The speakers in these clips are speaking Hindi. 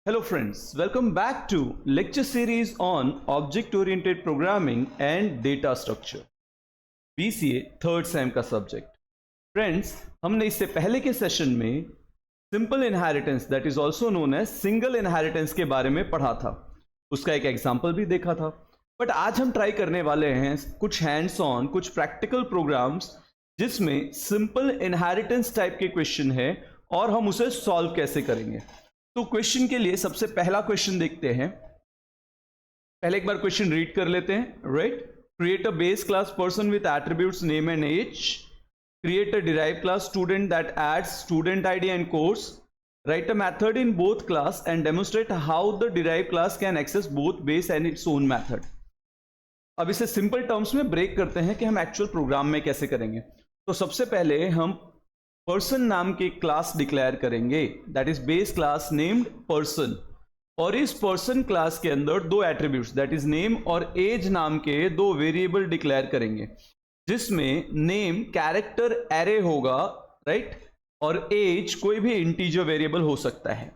Hello friends, welcome back to lecture series on object oriented programming and data structure, BCA third sem का सब्जेक्ट। फ्रेंड्स, हमने इससे पहले के सेशन में simple inheritance that is also known as single inheritance के बारे में पढ़ा था, उसका एक एग्जांपल भी देखा था। बट आज हम ट्राई करने वाले हैं कुछ हैंड्स ऑन, कुछ प्रैक्टिकल प्रोग्राम्स जिसमें सिंपल इनहेरिटेंस टाइप के क्वेश्चन है और हम उसे सॉल्व कैसे करेंगे। तो क्वेश्चन के लिए सबसे पहला क्वेश्चन देखते हैं। पहले एक बार क्वेश्चन रीड कर लेते हैं। Right, create a base class person with attributes name and age, create a derived class student that adds student ID and course, write a method in both class and demonstrate how the derived class can access both base and its own method. अब इसे सिंपल टर्म्स में ब्रेक करते हैं कि हम एक्चुअल प्रोग्राम में कैसे करेंगे। तो सबसे पहले हम पर्सन नाम की क्लास डिक्लेयर करेंगे, that is base class named person, और इस पर्सन क्लास के अंदर दो एट्रीब्यूट्स दैट इज नेम और एज नाम के दो वेरिएबल डिक्लेयर करेंगे, जिसमें नेम कैरेक्टर एरे होगा, राइट, और एज कोई भी इंटीजर वेरिएबल हो सकता है।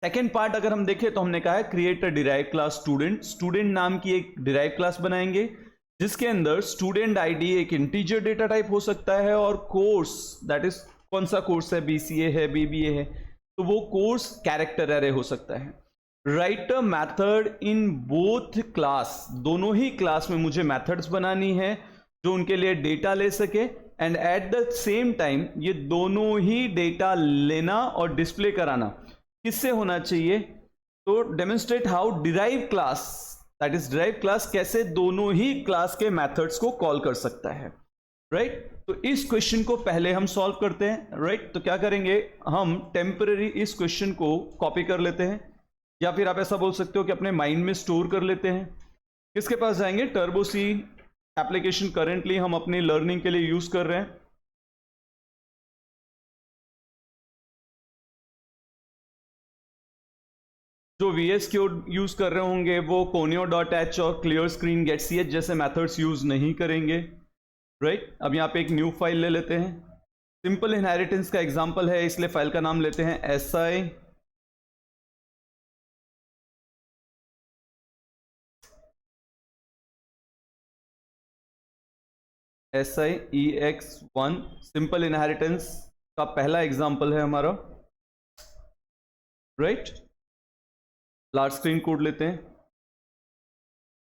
सेकेंड पार्ट अगर हम देखें तो हमने कहा है create a derived class student, student नाम की एक डिराइव्ड क्लास बनाएंगे जिसके अंदर स्टूडेंट आईडी एक इंटीजर डेटा टाइप हो सकता है और कोर्स दैट इज कौन सा कोर्स है, बीसीए है, बीबीए है, तो वो कोर्स कैरेक्टर एरे हो सकता है। Right a method in both class, दोनों ही क्लास में मुझे मेथड्स बनानी है जो उनके लिए डेटा ले सके and at the same time ये दोनों ही डेटा लेना और डिस्प्ले कराना किससे होना चाहिए, तो demonstrate how derive class that is derive class कैसे दोनों ही क्लास के मेथड्स को कॉल कर सकता है। राइट, तो इस क्वेश्चन को पहले हम सॉल्व करते हैं। राइट, तो क्या करेंगे, हम टेम्पररी इस क्वेश्चन को कॉपी कर लेते हैं, या फिर आप ऐसा बोल सकते हो कि अपने माइंड में स्टोर कर लेते हैं। किसके पास जाएंगे, टर्बो सी एप्लीकेशन करेंटली हम अपनी लर्निंग के लिए यूज कर रहे हैं। जो VS कोड यूज कर रहे होंगे वो conio.h और clear screen get.ch जैसे मेथड्स यूज नहीं करेंगे। राइट, अब यहाँ पे एक न्यू फाइल ले लेते हैं, सिंपल इनहेरिटेंस का एग्जांपल है इसलिए फाइल का नाम लेते हैं SIEX1 सिंपल इनहेरिटेंस का पहला एग्जांपल है हमारा। राइट, लार्ज स्क्रीन कोड लेते हैं।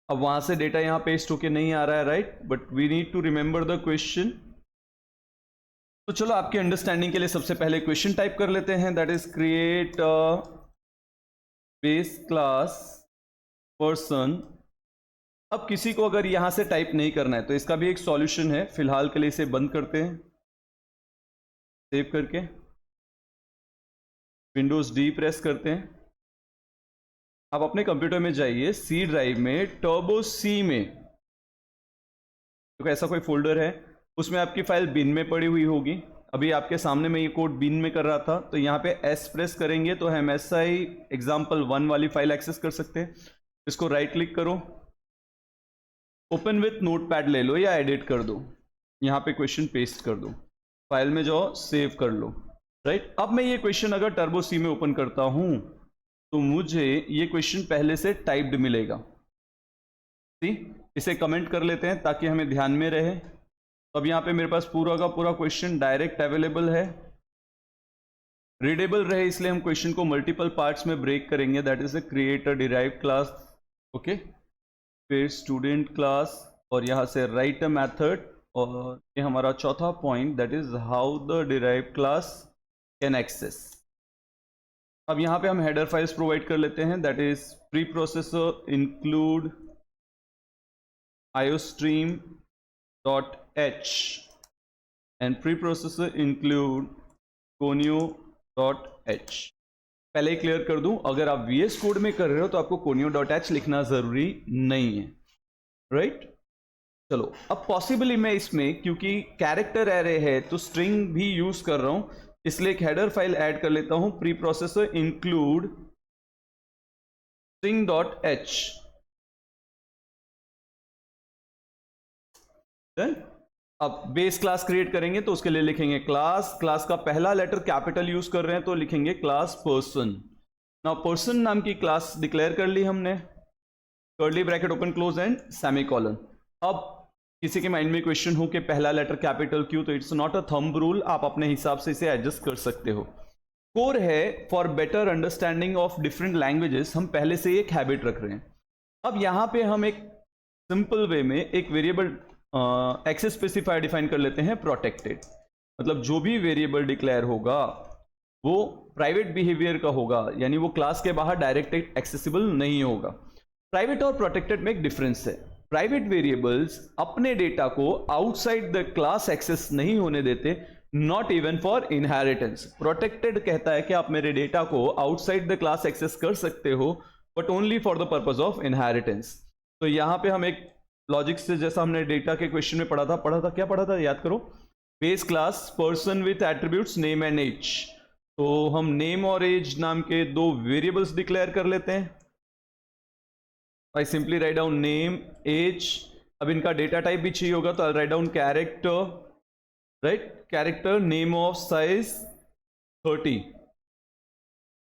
अब वहां से डेटा यहां पेस्ट होके नहीं आ रहा है, right, but we need to remember the question. तो चलो आपके अंडरस्टैंडिंग के लिए सबसे पहले क्वेश्चन टाइप कर लेते हैं, that is create base class person. अब किसी को अगर यहां से टाइप नहीं करना है तो इसका भी एक सॉल्यूशन है, फिलहाल के लिए इसे बंद करते हैं, सेव करके विंडोज डी प्रेस करते हैं। आप अपने कंप्यूटर में जाइए, सी ड्राइव में टर्बो सी में तो ऐसा कोई फोल्डर है, उसमें आपकी फाइल बिन में पड़ी हुई होगी। अभी आपके सामने मैं ये कोड बिन में कर रहा था, तो यहाँ पे एस प्रेस करेंगे तो हम SI example1 वाली फाइल एक्सेस कर सकते हैं। इसको राइट क्लिक करो, ओपन विथ नोटपैड ले लो या एडिट कर दो, यहाँ पे क्वेश्चन पेस्ट कर दो, फाइल में जाओ, सेव कर लो। राइट, अब मैं ये क्वेश्चन अगर टर्बो सी में ओपन करता हूँ तो मुझे ये क्वेश्चन पहले से टाइप्ड मिलेगा। इसे कमेंट कर लेते हैं ताकि हमें ध्यान में रहे। अब यहाँ पे मेरे पास पूरा का पूरा क्वेश्चन डायरेक्ट अवेलेबल है, रीडेबल रहे इसलिए हम क्वेश्चन को मल्टीपल पार्ट्स में ब्रेक करेंगे, that is create a derived class, okay, फिर स्टूडेंट क्लास और यहाँ से राइट अ मेथड, और ये हमारा चौथा point that is how the derived class can access. अब यहाँ पे हम हेडर फाइल्स प्रोवाइड कर लेते हैं, that is pre processor include iostream.h and pre processor include conio.h। पहले ही क्लियर कर दूं, अगर आप VS कोड में कर रहे हो तो आपको conio.h लिखना जरूरी नहीं है। राइट, चलो अब पॉसिबली मैं इसमें क्योंकि कैरेक्टर एरे है तो स्ट्रिंग भी यूज कर रहा हूं, इसलिए एक हेडर फाइल ऐड कर लेता हूं, प्री प्रोसेसर इंक्लूड string.h। अब बेस क्लास क्रिएट करेंगे तो उसके लिए लिखेंगे क्लास, क्लास का पहला लेटर कैपिटल यूज कर रहे हैं तो लिखेंगे क्लास पर्सन। नाउ पर्सन नाम की क्लास डिक्लेयर कर ली हमने, curly bracket open close and semicolon. अब किसी के माइंड में क्वेश्चन हो कि पहला लेटर कैपिटल क्यों, तो it's not a thumb rule, आप अपने हिसाब से इसे एडजस्ट कर सकते हो। कोर है for better understanding of different languages, हम पहले से ही एक हैबिट रख रहे हैं। अब यहां पे हम एक सिंपल वे में एक वेरिएबल एक्सेस स्पेसिफायर डिफाइन कर लेते हैं, प्रोटेक्टेड। मतलब जो भी वेरिएबल डिक्लेयर होगा वो प्राइवेट बिहेवियर का होगा, यानी वो क्लास के बाहर डायरेक्ट एक्सेसिबल नहीं होगा। प्राइवेट और प्रोटेक्टेड में एक डिफरेंस है। प्राइवेट वेरिएबल्स अपने डेटा को आउटसाइड द क्लास एक्सेस नहीं होने देते, not even for inheritance. Protected कहता है कि आप मेरे डेटा को आउटसाइड द क्लास एक्सेस कर सकते हो, but only for the purpose of inheritance. तो यहां पे हम एक लॉजिक से, जैसा हमने डेटा के क्वेश्चन में क्या पढ़ा था याद करो, base class person with attributes name and age. तो हम नेम और एज नाम के दो वेरिएबल्स डिक्लेयर कर लेते हैं। I simply write down name age. अब इनका डेटा टाइप भी चाहिए होगा, तो I write down character, right, character name of size 30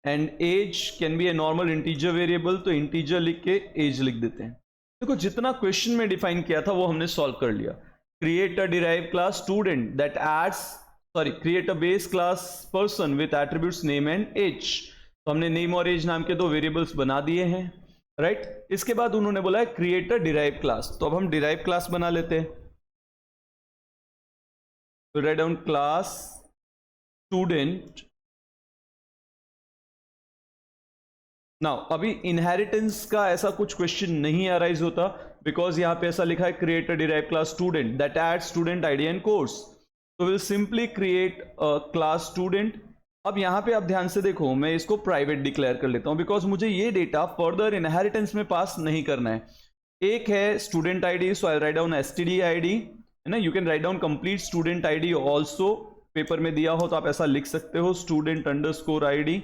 and age can be a normal integer variable, तो इंटीजर लिख के एज लिख देते हैं। देखो जितना क्वेश्चन में डिफाइन किया था वो हमने सॉल्व कर लिया। Create a derive class student that adds, create a base class person with attributes name and age. तो हमने नेम और एज नाम के दो वेरिएबल्स बना दिए हैं, राइट। इसके बाद उन्होंने बोला है क्रिएट अ डिराइव क्लास, तो अब हम डिराइव क्लास बना लेते हैं। तो write down class student. Now अभी इनहेरिटेंस का ऐसा कुछ क्वेश्चन नहीं अराइज होता, बिकॉज यहां पे ऐसा लिखा है create a derive class student that add student ID and course. तो will simply create a class student. अब यहां पे आप ध्यान से देखो, मैं इसको प्राइवेट डिक्लेयर कर लेता हूं, बिकॉज मुझे ये डेटा फर्दर इनहेरिटेंस में पास नहीं करना है। एक है student ID, so I write down STD ID, है ना। You can write down complete student ID also, paper में दिया हो तो आप ऐसा लिख सकते हो, student underscore ID,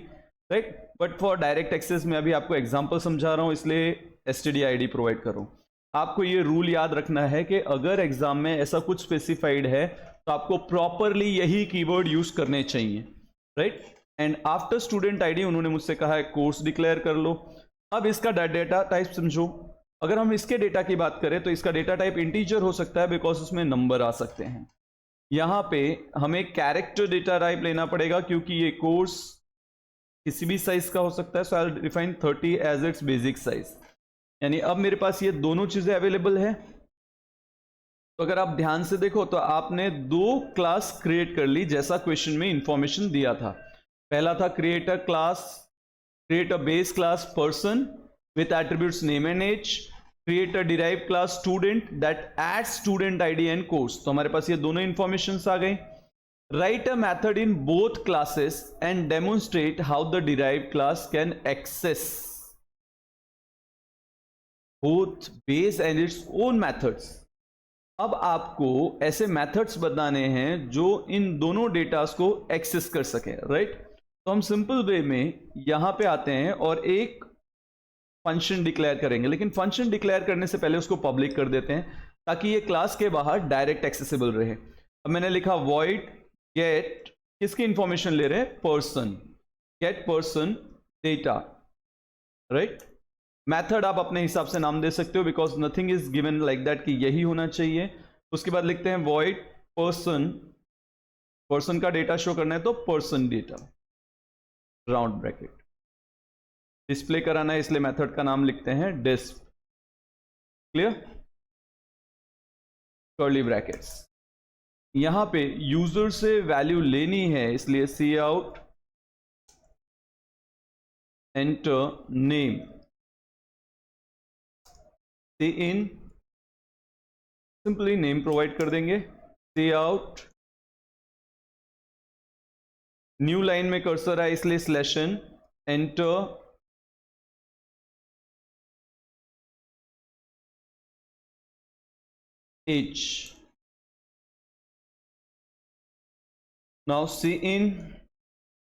right. But for direct access में अभी आपको एग्जांपल समझा रहा हूं, इसलिए एसटीडी आईडी प्रोवाइड करो। आपको ये रूल याद रखना है कि अगर एग्जाम में ऐसा कुछ स्पेसिफाइड है तो आपको प्रॉपरली यही कीवर्ड यूज करने चाहिए, right. And after student ID उन्होंने मुझसे कहा है कोर्स डिक्लेयर कर लो। अब इसका डेटा टाइप समझो। अगर हम इसके डेटा की बात करें तो इसका डेटा टाइप इंटीजर हो सकता है, बिकॉज उसमें नंबर आ सकते हैं। यहां पे हमें कैरेक्टर डेटा टाइप लेना पड़ेगा, क्योंकि ये कोर्स किसी भी साइज का हो सकता है। So I define 30 as its basic size, यानी अब मेरे पास ये दोनों चीजें अवेलेबल है। तो अगर आप ध्यान से देखो तो आपने दो क्लास क्रिएट कर ली, जैसा क्वेश्चन में इंफॉर्मेशन दिया था। पहला था create a base class person with attributes name and age, create a derive class student that add student ID and course. तो हमारे पास ये दोनों इंफॉर्मेशन आ गई। Write a method in both classes and demonstrate how the derived class can access both base and its own methods। अब आपको ऐसे मेथड्स बताने हैं जो इन दोनों डेटास को एक्सेस कर सके, राइट। तो हम सिंपल वे में यहां पे आते हैं और एक फंक्शन डिक्लेयर करेंगे, लेकिन फंक्शन डिक्लेयर करने से पहले उसको पब्लिक कर देते हैं ताकि ये क्लास के बाहर डायरेक्ट एक्सेसिबल रहे। अब मैंने लिखा void गेट, किसकी इंफॉर्मेशन ले रहे हैं, person, get person data, right. Method आप अपने हिसाब से नाम दे सकते हो, because nothing is given like that कि यही होना चाहिए। उसके बाद लिखते हैं void पर्सन, पर्सन का डेटा शो करना है तो person data, round bracket. Display कराना है इसलिए मेथड का नाम लिखते हैं डिस्प, क्लियर, कर्ली ब्रैकेट्स। यहां पे यूजर से वैल्यू लेनी है, इसलिए C out enter name, C in, simply name provide कर देंगे, सी आउट, न्यू लाइन में कर्सर है इसलिए slash n, enter age. Now C in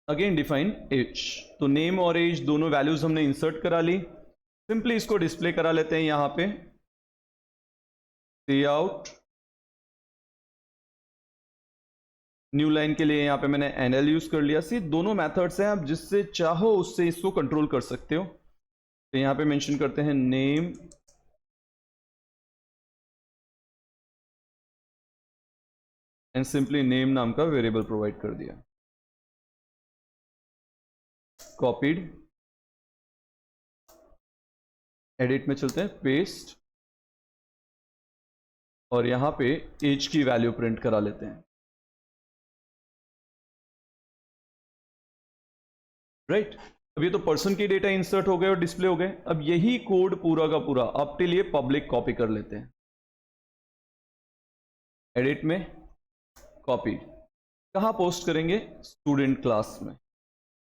again define age. तो नेम और एज दोनों वैल्यूज हमने इंसर्ट करा ली। सिंपली इसको डिस्प्ले करा लेते हैं यहां पे, सी आउट न्यू लाइन के लिए यहाँ पे मैंने NL यूज कर लिया। सी दोनों मेथड्स हैं, आप जिससे चाहो उससे इसको कंट्रोल कर सकते हो। तो यहाँ पे मेंशन करते हैं नेम एंड सिंपली नेम नाम का वेरिएबल प्रोवाइड कर दिया। कॉपीड, एडिट में चलते हैं, पेस्ट, और यहां पे एज की वैल्यू प्रिंट करा लेते हैं। राइट, अब ये तो पर्सन की डेटा इंसर्ट हो गए और डिस्प्ले हो गए। अब यही कोड पूरा का पूरा आपके लिए पब्लिक कॉपी कर लेते हैं। एडिट में, कॉपी, कहां पोस्ट करेंगे? स्टूडेंट क्लास में।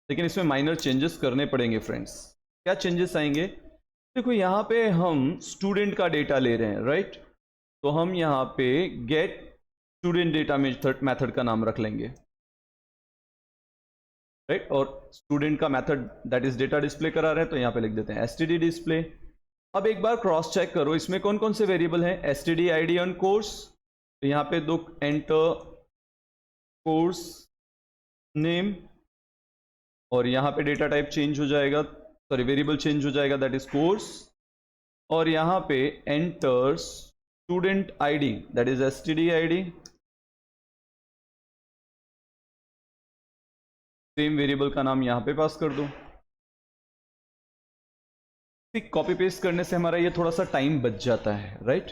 लेकिन इसमें माइनर चेंजेस करने पड़ेंगे फ्रेंड्स। क्या चेंजेस आएंगे? देखो यहां पे हम स्टूडेंट का डेटा ले रहे हैं, राइट? तो हम यहां पे गेट स्टूडेंट डेटा मेथड का नाम रख लेंगे, राइट? और स्टूडेंट का method that is data display करा रहे हैं, तो यहां पे लिख देते हैं std डिस्प्ले। अब एक बार क्रॉस चेक करो, इसमें कौन कौन से वेरिएबल हैं? std id ऑन कोर्स, तो यहां पे दो एंटर कोर्स नेम, और यहां पे डेटा टाइप चेंज हो जाएगा, सॉरी वेरिएबल चेंज हो जाएगा, दैट इज कोर्स। और यहां पे enter student ID, that is std id। Same variable का नाम यहां पे पास कर दो। कॉपी पेस्ट करने से हमारा ये थोड़ा सा टाइम बच जाता है, राइट?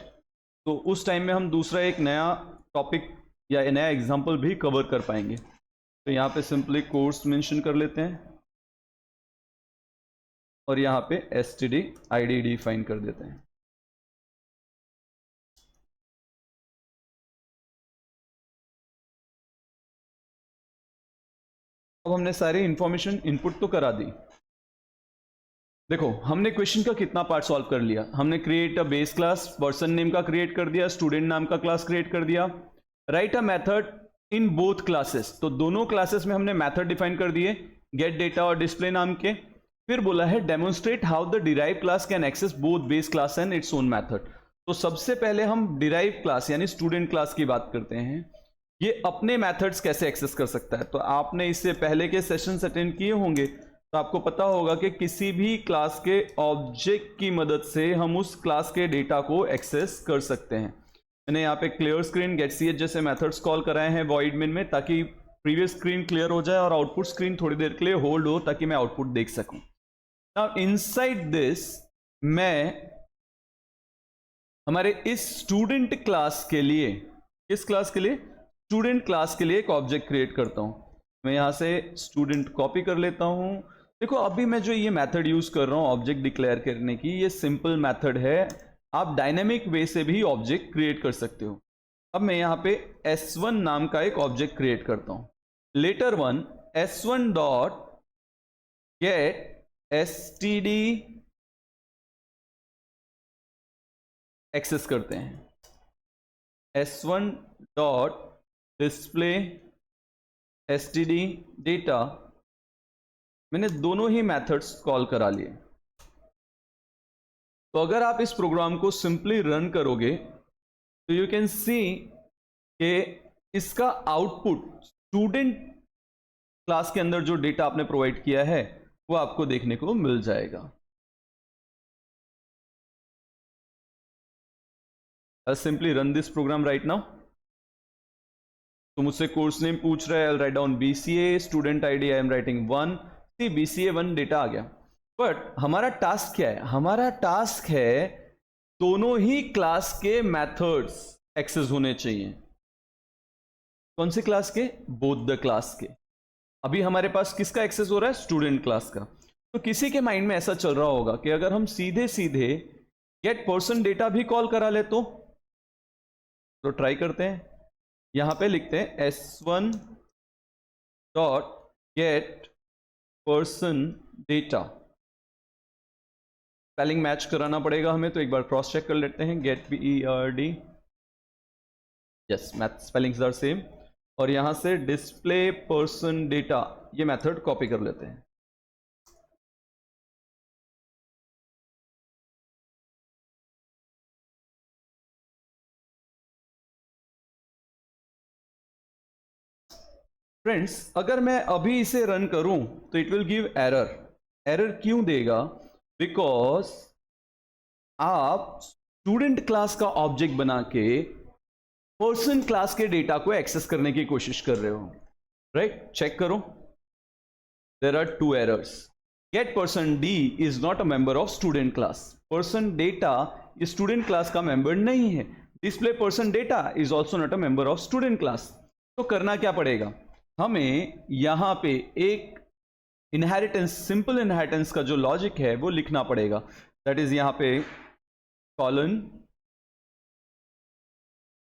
तो उस टाइम में हम दूसरा एक नया टॉपिक या नया एग्जांपल भी कवर कर पाएंगे। तो यहाँ पे सिंपली कोर्स मेंशन कर लेते हैं और यहाँ पे std id डिफाइन कर देते हैं। अब हमने सारी इंफॉर्मेशन इनपुट तो करा दी। देखो हमने क्वेश्चन का कितना पार्ट सॉल्व कर लिया। हमने create a base class, person name का क्रिएट कर दिया, स्टूडेंट नाम का क्लास क्रिएट कर दिया, right a method in both classes, तो दोनों क्लासेस में हमने मेथड डिफाइन कर दिए, गेट डेटा और डिस्प्ले नाम के। फिर बोला है demonstrate how the derive class can access both base class and its own method. तो सबसे पहले हम डिराइव क्लास यानी स्टूडेंट क्लास की बात करते हैं। ये अपने मेथड्स कैसे एक्सेस कर सकता है? तो आपने इससे पहले के सेशंस अटेंड किए होंगे, तो आपको पता होगा कि किसी भी क्लास के ऑब्जेक्ट की मदद से हम उस क्लास के डेटा को एक्सेस कर सकते हैं। मैंने यहाँ पे क्लियर स्क्रीन, गेट सी एच जैसे मेथड्स कॉल कराए हैं वॉइड मेन में, ताकि प्रीवियस स्क्रीन क्लियर हो जाए और आउटपुट स्क्रीन थोड़ी देर के लिए होल्ड हो, ताकि मैं आउटपुट देख सकूं। नाउ इनसाइड दिस मैं हमारे इस स्टूडेंट क्लास के लिए, किस क्लास के लिए? स्टूडेंट क्लास के लिए एक ऑब्जेक्ट क्रिएट करता हूं। मैं यहां से स्टूडेंट कॉपी कर लेता हूं। देखो अभी मैं जो ये मेथड यूज कर रहा हूं ऑब्जेक्ट डिक्लेयर करने की, ये सिंपल मेथड है। आप डायनेमिक वे से भी ऑब्जेक्ट क्रिएट कर सकते हो। अब मैं यहां पे s1 नाम का एक ऑब्जेक्ट क्रिएट करता हूं। Later one s1 dot get std access करते हैं, s1 dot display std data. मैंने दोनों ही मेथड्स कॉल करा लिए। तो अगर आप इस प्रोग्राम को सिंपली रन करोगे तो यू कैन सी कि इसका आउटपुट स्टूडेंट क्लास के अंदर जो डेटा आपने प्रोवाइड किया है वो आपको देखने को मिल जाएगा। Simply run this program right now. तो मुझसे कोर्स नेम पूछ रहा है, I write down BCA, student ID I am writing 1। See BCA 1 data आ गया। बट हमारा टास्क क्या है? हमारा टास्क है दोनों ही क्लास के मेथड्स एक्सेस होने चाहिए। कौन से क्लास के? बोथ द क्लास के। अभी हमारे पास किसका एक्सेस हो रहा है? स्टूडेंट क्लास का। तो किसी के माइंड में ऐसा चल रहा होगा कि अगर हम सीधे सीधे गेट पर्सन डेटा भी कॉल करा ले तो ट्राई करते हैं। यहां पे लिखते हैं s1 dot gate person data. Spelling match कराना पड़ेगा हमें, तो एक बार क्रॉस चेक कर लेते हैं। Get PERD, yes math spellings are same. और यहां से डिस्प्ले पर्सन डेटा, ये मेथड कॉपी कर लेते हैं। फ्रेंड्स अगर मैं अभी इसे रन करूं तो it will give error. Error क्यों देगा? बिकॉज आप स्टूडेंट क्लास का ऑब्जेक्ट बना के पर्सन क्लास के डेटा को एक्सेस करने की कोशिश कर रहे हो, राइट? चेक करो, there are two errors. Get person D is not a member of student class. Person data student class का मेंबर नहीं है। Display person data is also not a member of student class. तो करना क्या पड़ेगा? हमें यहां पे एक इनहेरिटेंस, सिंपल इनहेरिटेंस का जो लॉजिक है वो लिखना पड़ेगा। दैट इज यहां पे कॉलन,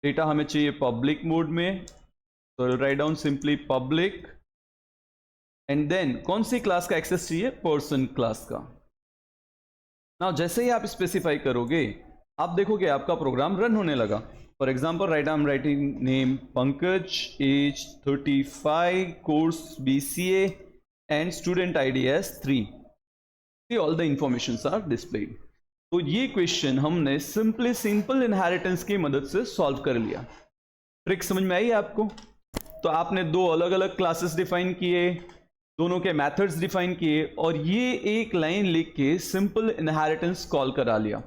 डेटा हमें चाहिए पब्लिक मोड में, तो write down simply public, and then कौन सी क्लास का एक्सेस चाहिए? पर्सन क्लास का। ना जैसे ही आप स्पेसिफाई करोगे आप देखोगे आपका प्रोग्राम रन होने लगा। For example right I am writing name Pankaj, age 35, course BCA and student ID as 3। All the informations are displayed. तो ये क्वेश्चन हमने सिंपल इनहेरिटेंस की मदद से सॉल्व कर लिया। ट्रिक समझ में आई आपको? तो आपने दो अलग अलग क्लासेस डिफाइन किए, दोनों के मेथड्स डिफाइन किए, और ये एक लाइन लिख के सिंपल इनहेरिटेंस कॉल करा लिया।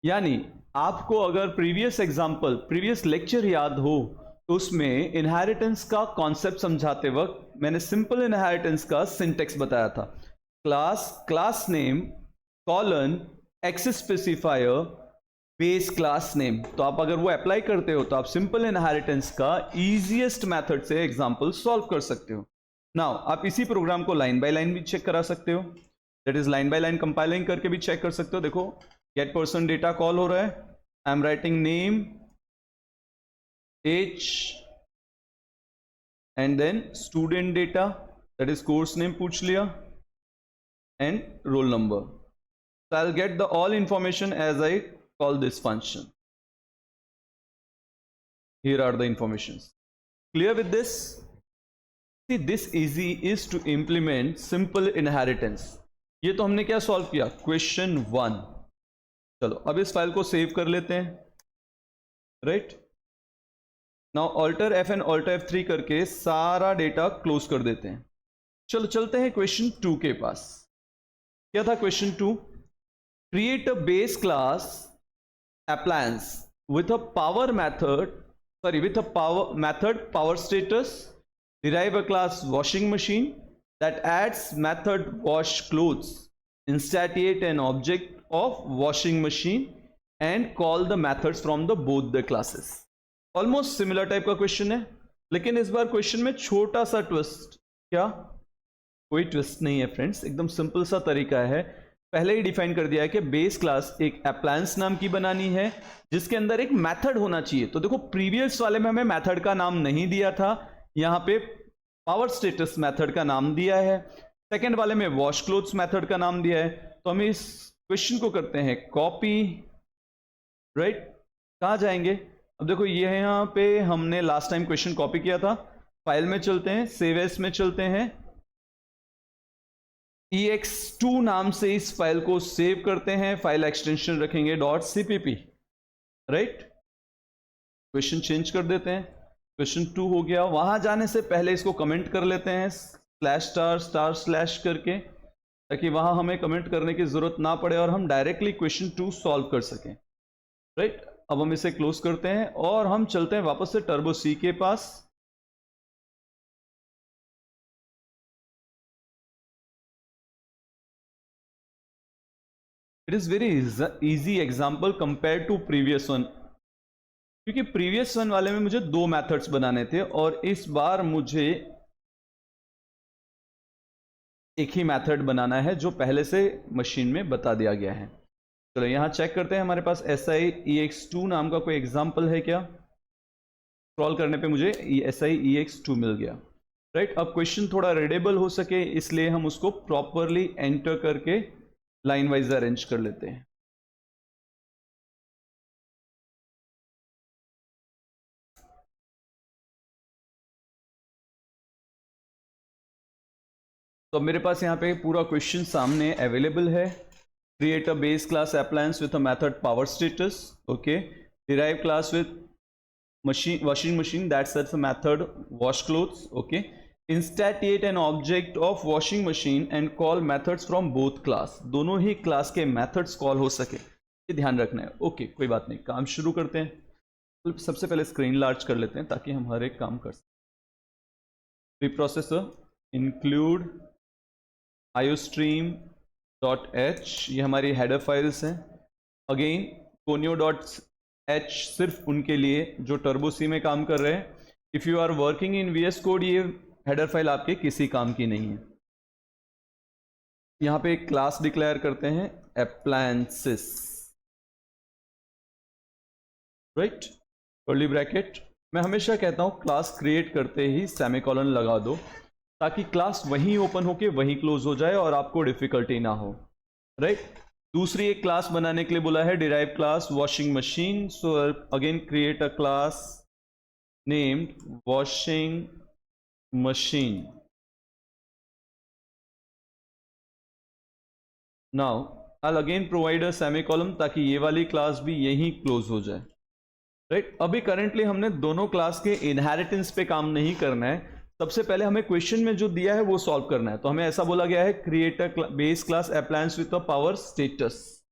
यानी आपको अगर प्रीवियस लेक्चर याद हो तो उसमें इनहेरिटेंस का कॉन्सेप्ट समझाते वक्त मैंने सिंपल इनहेरिटेंस का सिंटेक्स बताया था। Class name colon access specifier base class name. तो आप अगर वो अप्लाई करते हो तो आप सिंपल इनहेरिटेंस का इजीएस्ट मेथड से एग्जांपल सॉल्व कर सकते हो। नाउ आप इसी प्रोग्राम को लाइन बाय लाइन भी चेक करा सकते हो, that is line by line compiling करके भी चेक कर सकते हो। देखो गेट पर्सन डेटा कॉल हो रहा है, I am writing name, age and then student data, that is course name पूछ लिया, and roll number. So I'll get the all information as I call this function. Here are the informations. Clear with this? See, this easy is to implement simple inheritance. ये तो हमने क्या सॉल्व किया? क्वेश्चन 1। चलो अब इस फाइल को सेव कर लेते हैं, right? Now alter F and alter F3 करके सारा डेटा क्लोज कर देते हैं। चलो चलते हैं क्वेश्चन 2 के पास। क्या था question 2? Create a base class appliance with a power method, power status. Derive a class washing machine that adds method wash clothes. Instantiate an object of washing machine and call the methods from the both the classes. Almost similar type का क्वेश्चन है, लेकिन इस बार क्वेश्चन में छोटा सा ट्विस्ट। क्या? कोई ट्विस्ट नहीं है फ्रेंड्स, एकदम सिंपल सा तरीका है। पहले ही डिफाइन कर दिया है कि बेस क्लास एक अप्लायंस नाम की बनानी है जिसके अंदर एक मेथड होना चाहिए। तो देखो प्रीवियस वाले में हमें मेथड का नाम नहीं दिया था, यहाँ पे पावर स्टेटस मेथड का नाम दिया है। सेकंड वाले में वॉश क्लोथ्स मेथड का नाम दिया है। तो हम इस क्वेश्चन को करते हैं कॉपी, राइट? कहाँ जाएंगे? अब देखो ये यहाँ पे हमने लास्ट टाइम क्वेश्चन कॉपी किया था। फाइल में चलते हैं, सेव एज में चलते हैं, ex2 नाम से इस फाइल को सेव करते हैं। फाइल एक्सटेंशन रखेंगे .cpp, राइट? क्वेश्चन चेंज कर देते हैं, क्वेश्चन 2 हो गया। वहां जाने से पहले इसको कमेंट कर लेते हैं /*/ करके, ताकि वहां हमें कमेंट करने की जरूरत ना पड़े और हम डायरेक्टली क्वेश्चन 2 सॉल्व कर सकें, राइट? अब हम इसे क्लोज करते हैं और हम चलते हैं वापस से टर्बो सी के पास। It is very easy example compare to previous one, क्योंकि प्रीवियस वन वाले में मुझे 2 मेथड्स बनाने थे और इस बार मुझे एक ही मेथड बनाना है जो पहले से मशीन में बता दिया गया है। चलो यहां चेक करते हैं, हमारे पास SI EX2 नाम का कोई एग्जाम्पल है क्या? स्क्रॉल करने पे मुझे SI EX2 मिल गया, राइट? अब क्वेश्चन थोड़ा रीडेबल हो सके इसलिए हम उसको प्रॉपरली एंटर करके लाइन वाइज अरेंज कर लेते हैं। तो मेरे पास यहाँ पे पूरा क्वेश्चन सामने अवेलेबल है। Create a base class appliance with a method power status, okay. Derive class with machine washing machine that sets a method wash clothes, okay. Instantiate an object of washing machine and call methods from both class, दोनों ही क्लास के मेथड्स कॉल हो सके, ये ध्यान रखना है। ओके कोई बात नहीं, काम शुरू करते हैं। सबसे पहले स्क्रीन लार्ज कर लेते हैं ताकि हम हर एक काम कर सकें। प्रीप्रोसेसर इंक्लूड iostream.h, ये हमारी हेडर फाइल्स हैं। अगेन conio.h सिर्फ उनके लिए जो टर्बो सी में काम कर रहे हैं। If you are working in VS code, ये हेडर फाइल आपके किसी काम की नहीं है। यहाँ पे एक क्लास डिक्लेयर करते हैं appliances, राइट, कर्ली ब्रैकेट। मैं हमेशा कहता हूँ क्लास क्रिएट करते ही सेमीकोलन लगा दो ताकि क्लास वहीं ओपन होके वहीं क्लोज हो जाए और आपको डिफिकल्टी ना हो, राइट। दूसरी एक क्लास बनाने के लिए बोला है derive class washing machine, so again create a class named washing machine. Now I again provide a semicolon ताकि ये वाली क्लास भी यहीं क्लोज हो जाए, राइट। अभी करंटली हमने दोनों क्लास के इनहेरिटेंस पे काम नहीं करना है, सबसे पहले हमें क्वेश्चन में जो दिया है वो सॉल्व करना है। तो हमें ऐसा बोला गया है create a base class appliance with a power status.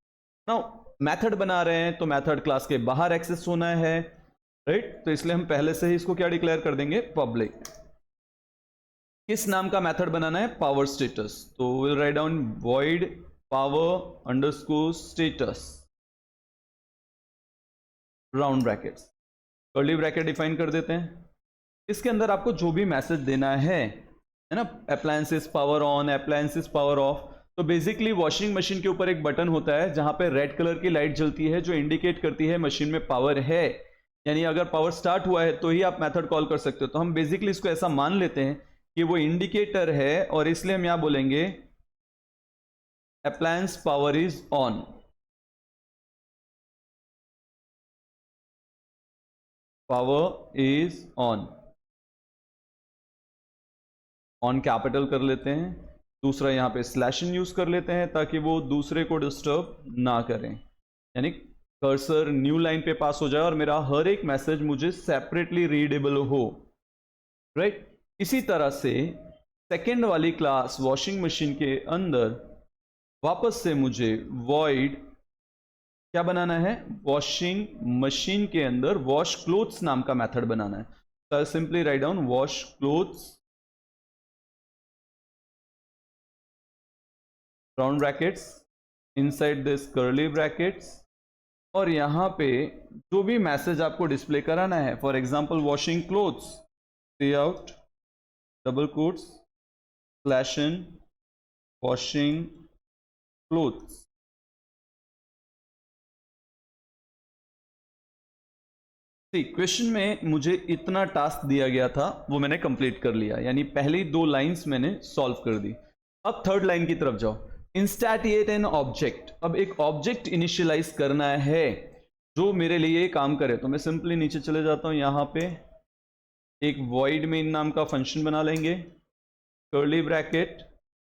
Now method बना रहे हैं तो मेथड क्लास के बाहर एक्सेस होना है, राइट। तो इसलिए हम पहले से ही इसको क्या डिक्लेयर कर देंगे, पब्लिक। किस नाम का मेथड बनाना है, पावर स्टेटस। तो will write down void power underscore status round brackets, curly bracket define कर देते हैं। इसके अंदर आपको जो भी मैसेज देना है ना, appliances power on, appliances power of. तो बेसिकली वॉशिंग मशीन के ऊपर एक बटन होता है जहां पे रेड कलर की लाइट जलती है जो इंडिकेट करती है मशीन में पावर है, यानी अगर पावर स्टार्ट हुआ है तो ही आप मेथड कॉल कर सकते हो। तो हम बेसिकली इसको ऐसा मान लेते हैं कि वो इंडिकेटर है और इसलिए हम यहां बोलेंगे appliance power is on. Power is on capital कर लेते हैं। दूसरा यहाँ पे स्लैशन यूज कर लेते हैं ताकि वो दूसरे को डिस्टर्ब ना करें, यानी कर्सर न्यू लाइन पे पास हो जाए और मेरा हर एक मैसेज मुझे सेपरेटली रीडेबल हो, राइट। इसी तरह से सेकेंड वाली क्लास वॉशिंग मशीन के अंदर वापस से मुझे वॉइड क्या बनाना है, वॉशिंग मशीन के अंदर वॉश क्लोथ्स नाम का मेथड बनाना है। तो simply write down wash clothes round brackets inside this curly brackets, और यहाँ पे जो भी मैसेज आपको डिस्प्ले कराना है, for example washing clothes, see out double quotes slash n washing clothes. Question में मुझे इतना टास्क दिया गया था वो मैंने कंप्लीट कर लिया, यानी पहली 2 लाइंस मैंने सॉल्व कर दी। अब थर्ड लाइन की तरफ जाओ, इंस्टैटिएट एन ऑब्जेक्ट। अब एक ऑब्जेक्ट इनिशियलाइज करना है जो मेरे लिए काम करे। तो मैं सिंपली नीचे चले जाता हूं, यहां पे एक वॉइड मेन नाम का फंक्शन बना लेंगे, curly bracket.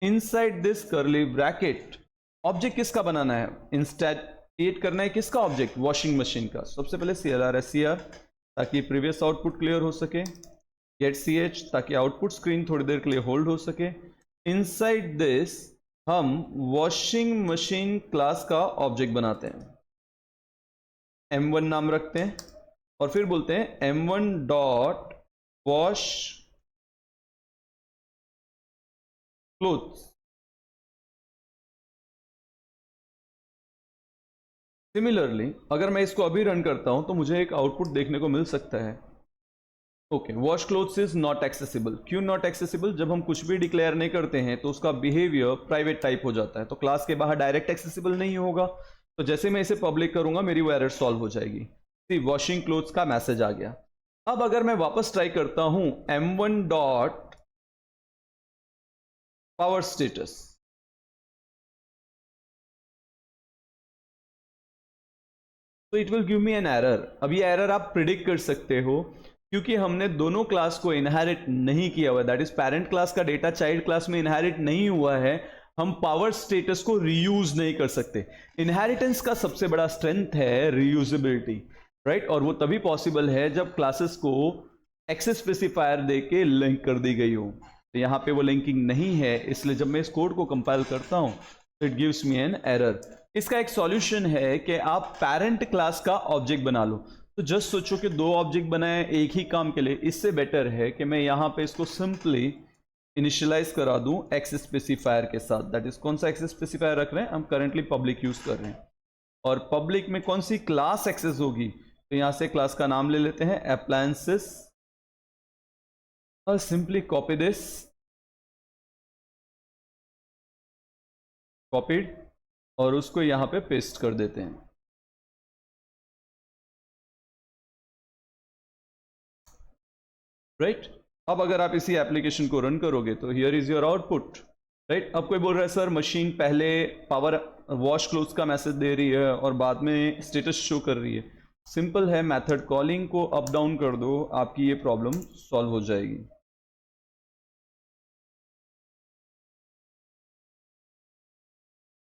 Inside this curly bracket object किसका बनाना है, इंस्टैटिएट करना है किसका, ऑब्जेक्ट वॉशिंग मशीन का। सबसे पहले CLR ताकि प्रीवियस आउटपुट क्लियर हो सके, गेट CH ताकि आउटपुट स्क्रीन थोड़ी देर के लिए होल्ड हो सके। इनसाइड दिस हम वॉशिंग मशीन क्लास का ऑब्जेक्ट बनाते हैं, M1 नाम रखते हैं और फिर बोलते हैं M1 dot wash clothes. Similarly अगर मैं इसको अभी रन करता हूं तो मुझे एक आउटपुट देखने को मिल सकता है, okay, wash clothes is not accessible. क्यों नॉट एक्सेसिबल, जब हम कुछ भी डिक्लेयर नहीं करते हैं तो उसका बिहेवियर प्राइवेट टाइप हो जाता है, तो क्लास के बाहर डायरेक्ट एक्सेसिबल नहीं होगा। तो जैसे मैं इसे पब्लिक करूंगा मेरी वो एरर सॉल्व हो जाएगी। सी वॉशिंग क्लोथ्स का मैसेज आ गया। अब अगर मैं वापस ट्राई करता हूं M1 डॉट पावर स्टेटस, तो it will give me an error. अब ये एरर आप प्रिडिक्ट कर सकते हो क्योंकि हमने दोनों क्लास को इनहेरिट नहीं किया हुआ, दैट इज पेरेंट क्लास का डेटा चाइल्ड क्लास में इनहेरिट नहीं हुआ है। हम पावर स्टेटस को रीयूज नहीं कर सकते। इनहेरिटेंस का सबसे बड़ा स्ट्रेंथ है रीयूजेबिलिटी, राइट। और वो तभी पॉसिबल है जब क्लासेस को एक्सेस स्पेसिफायर दे के लिंक कर दी गई हो। तो यहाँ पे वो लिंकिंग नहीं है, इसलिए जब मैं इस कोड को कंपाइल करता हूँ तो it gives me an error. इसका एक सॉल्यूशन है कि आप पेरेंट क्लास का ऑब्जेक्ट बना लो। तो जस्ट सोचो कि दो ऑब्जेक्ट बनाए एक ही काम के लिए, इससे बेटर है कि मैं यहाँ पे इसको सिंपली इनिशियलाइज करा दूं एक्सेस स्पेसिफायर के साथ। दैट इज कौन सा एक्सेस स्पेसिफायर रख रहे हैं हम? करंटली पब्लिक यूज कर रहे हैं। और पब्लिक में कौन सी क्लास एक्सेस होगी? तो यहां से क्लास का नाम ले लेते हैं अप्लायंसेस, और सिंपली कॉपी दिस, कॉपीड, और उसको यहां पे पेस्ट कर देते हैं। राइट अब अगर आप इसी एप्लीकेशन को रन करोगे तो here is your output. Right अब कोई बोल रहा है सर मशीन पहले पावर वॉश क्लोथ्स का मैसेज दे रही है और बाद में स्टेटस शो कर रही है। सिंपल है, मेथड कॉलिंग को अप डाउन कर दो, आपकी ये प्रॉब्लम सॉल्व हो जाएगी।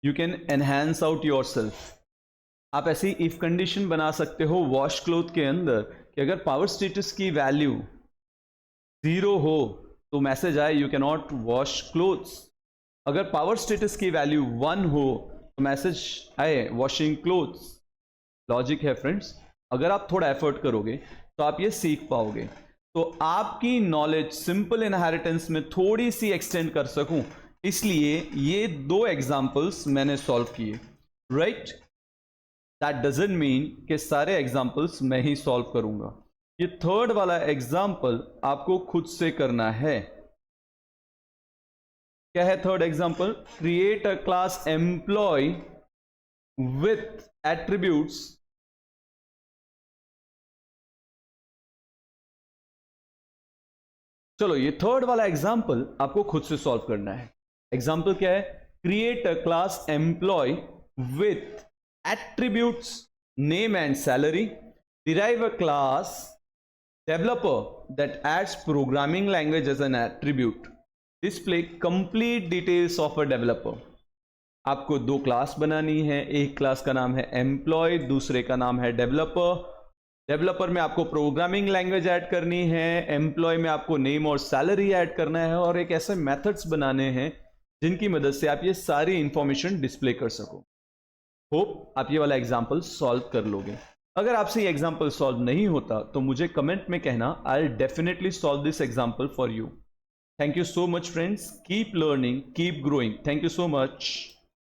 You can enhance out yourself. आप ऐसी इफ कंडीशन बना सकते हो वॉश क्लोथ के अंदर कि अगर पावर स्टेटस की वैल्यू 0 हो तो मैसेज आए you can not wash clothes. अगर पावर स्टेटस की वैल्यू 1 हो तो मैसेज आए वॉशिंग क्लोथ्स। लॉजिक है फ्रेंड्स, अगर आप थोड़ा एफर्ट करोगे तो आप ये सीख पाओगे। तो आपकी नॉलेज सिंपल इनहेरिटेंस में थोड़ी सी एक्सटेंड कर सकूं, इसलिए ये दो एग्जाम्पल्स मैंने सॉल्व किए। राइट दैट डजंट मीन कि सारे एग्जाम्पल्स मैं ही सॉल्व करूंगा। ये थर्ड वाला एग्जाम्पल आपको खुद से करना है। क्या है third example? Create a class employ with attributes चलो ये थर्ड वाला एग्जाम्पल आपको खुद से सॉल्व करना है। एग्जाम्पल क्या है? Create a class employ with attributes name and salary, derive a class developer that adds programming language as an attribute, display complete details of a developer। आपको दो क्लास बनानी है, एक क्लास का नाम है एम्प्लॉय, दूसरे का नाम है डेवलपर। डेवलपर में आपको प्रोग्रामिंग लैंग्वेज ऐड करनी है, एम्प्लॉय में आपको नेम और सैलरी ऐड करना है, और एक ऐसे मेथड्स बनाने हैं जिनकी मदद से आप ये सारी इंफॉर्मेशन डिस्प्ले कर सको। होप आप ये वाला एग्जाम्पल सॉल्व कर लोगे। अगर आपसे ये एग्जाम्पल सॉल्व नहीं होता तो मुझे कमेंट में कहना, I will definitely solve this example for you. Thank you so much friends, keep learning, keep growing. Thank you so much.